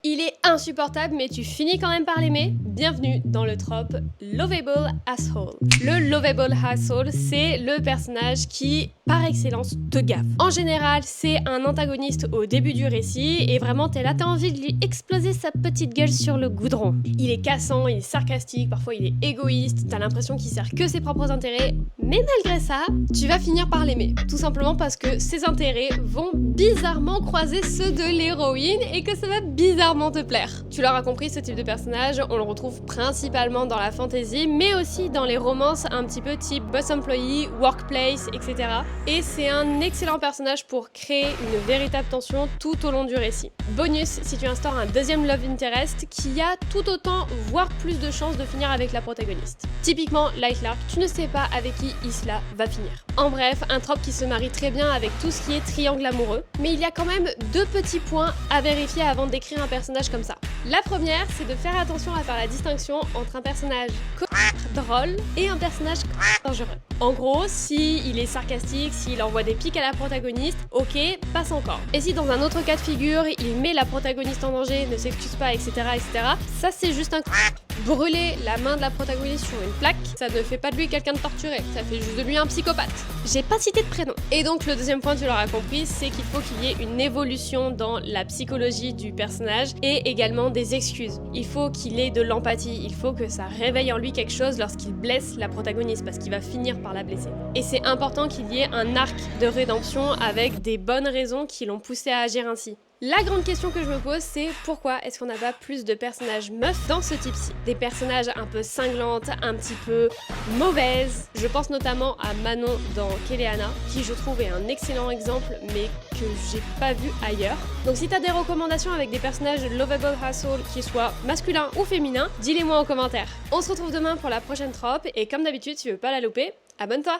Il est insupportable mais tu finis quand même par l'aimer. Bienvenue dans le trope Lovable Asshole. Le Lovable Asshole, c'est le personnage qui, par excellence, te gaffe. En général, c'est un antagoniste au début du récit et vraiment t'es là, t'as envie de lui exploser sa petite gueule sur le goudron. Il est cassant, il est sarcastique, parfois il est égoïste, t'as l'impression qu'il sert que ses propres intérêts, mais malgré ça, tu vas finir par l'aimer. Tout simplement parce que ses intérêts vont bizarrement croiser ceux de l'héroïne et que ça va bizarrement te plaire. Tu l'auras compris, ce type de personnage, on le retrouve principalement dans la fantasy, mais aussi dans les romances un petit peu type boss employee, workplace, etc. Et c'est un excellent personnage pour créer une véritable tension tout au long du récit. Bonus, si tu instaures un deuxième love interest qui a tout autant, voire plus de chances de finir avec la protagoniste. Typiquement, Lightlark, tu ne sais pas avec qui Isla va finir. En bref, un trope qui se marie très bien avec tout ce qui est triangle amoureux, mais il y a quand même deux petits points à vérifier avant d'écrire un personnage comme ça. La première, c'est de faire attention à faire la distinction entre un personnage drôle et un personnage dangereux. En gros, si il est sarcastique, s'il envoie des pics à la protagoniste, ok, passe encore. Et si dans un autre cas de figure, il met la protagoniste en danger, ne s'excuse pas, etc., ça c'est juste un brûler la main de la protagoniste sur une plaque, ça ne fait pas de lui quelqu'un de torturé, ça fait juste de lui un psychopathe. J'ai pas cité de prénom. Et donc le deuxième point, tu l'auras compris, c'est qu'il faut qu'il y ait une évolution dans la psychologie du personnage et également des excuses. Il faut qu'il ait de l'empathie, il faut que ça réveille en lui quelque chose lorsqu'il blesse la protagoniste parce qu'il va finir par la blesser. Et c'est important qu'il y ait un arc de rédemption avec des bonnes raisons qui l'ont poussé à agir ainsi. La grande question que je me pose, c'est pourquoi est-ce qu'on n'a pas plus de personnages meufs dans ce type-ci? Des personnages un peu cinglantes, un petit peu mauvaises. Je pense notamment à Manon dans Keleana, qui je trouve est un excellent exemple, mais que j'ai pas vu ailleurs. Donc si t'as des recommandations avec des personnages lovable asshole qui soient masculins ou féminins, dis-les moi en commentaire. On se retrouve demain pour la prochaine trope, et comme d'habitude, si tu veux pas la louper, abonne-toi!